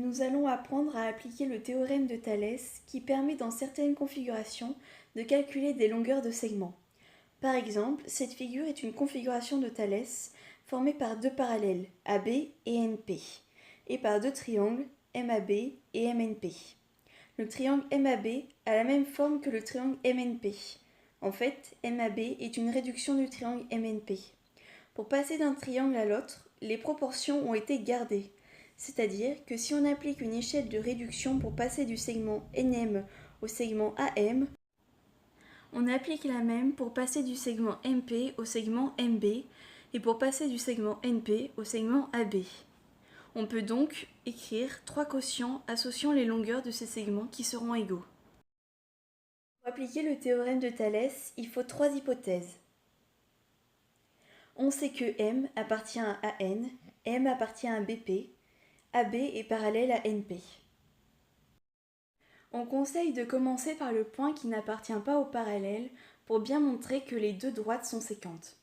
nous allons apprendre à appliquer le théorème de Thalès qui permet dans certaines configurations de calculer des longueurs de segments. Par exemple, cette figure est une configuration de Thalès formée par deux parallèles, AB et NP, et par deux triangles, MAB et MNP. Le triangle MAB a la même forme que le triangle MNP. En fait, MAB est une réduction du triangle MNP. Pour passer d'un triangle à l'autre, les proportions ont été gardées. C'est-à-dire que si on applique une échelle de réduction pour passer du segment NM au segment AM, on applique la même pour passer du segment MP au segment MB et pour passer du segment NP au segment AB. On peut donc écrire trois quotients associant les longueurs de ces segments qui seront égaux. Pour appliquer le théorème de Thalès, il faut trois hypothèses. On sait que M appartient à AN, M appartient à BP, AB est parallèle à NP. On conseille de commencer par le point qui n'appartient pas au parallèle pour bien montrer que les deux droites sont séquentes.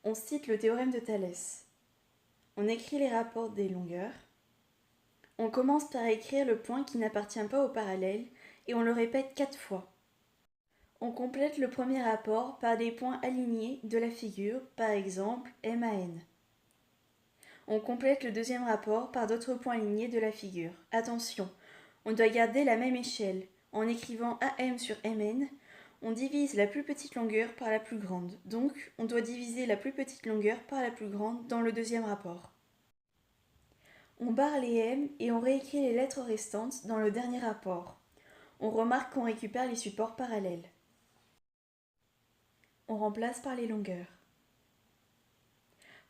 On cite le théorème de Thalès. On écrit les rapports des longueurs. On commence par écrire le point qui n'appartient pas au parallèle et on le répète 4 fois. On complète le premier rapport par des points alignés de la figure, par exemple MAN. On complète le deuxième rapport par d'autres points alignés de la figure. Attention, on doit garder la même échelle. En écrivant AM sur MN, on divise la plus petite longueur par la plus grande. Donc, on doit diviser la plus petite longueur par la plus grande dans le deuxième rapport. On barre les M et on réécrit les lettres restantes dans le dernier rapport. On remarque qu'on récupère les supports parallèles. On remplace par les longueurs.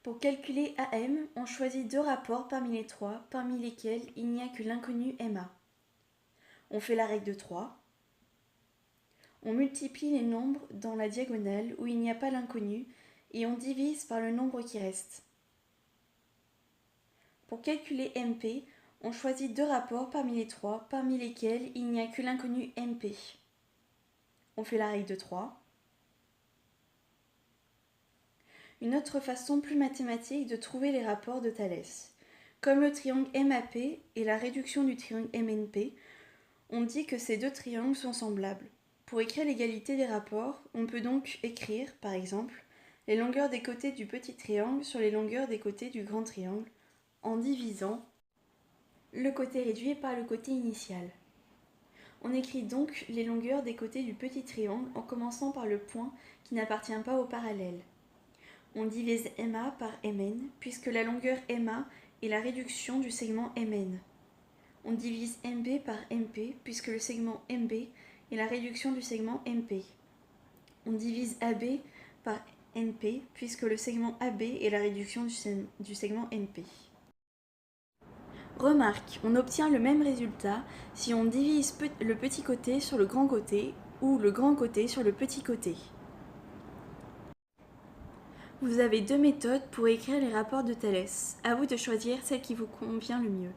Pour calculer AM, on choisit deux rapports parmi les trois, parmi lesquels il n'y a que l'inconnu MA. On fait la règle de 3. On multiplie les nombres dans la diagonale où il n'y a pas l'inconnu et on divise par le nombre qui reste. Pour calculer MP, on choisit deux rapports parmi les trois, parmi lesquels il n'y a que l'inconnu MP. On fait la règle de 3. Une autre façon plus mathématique de trouver les rapports de Thalès. Comme le triangle MAP et la réduction du triangle MNP, on dit que ces deux triangles sont semblables. Pour écrire l'égalité des rapports, on peut donc écrire, par exemple, les longueurs des côtés du petit triangle sur les longueurs des côtés du grand triangle, en divisant le côté réduit par le côté initial. On écrit donc les longueurs des côtés du petit triangle en commençant par le point qui n'appartient pas au parallèle. On divise MA par MN, puisque la longueur MA est la réduction du segment MN. On divise MB par MP, puisque le segment MB est la réduction du segment MP. On divise AB par NP, puisque le segment AB est la réduction du segment NP. Remarque, on obtient le même résultat si on divise le petit côté sur le grand côté ou le grand côté sur le petit côté. Vous avez deux méthodes pour écrire les rapports de Thalès. À vous de choisir celle qui vous convient le mieux.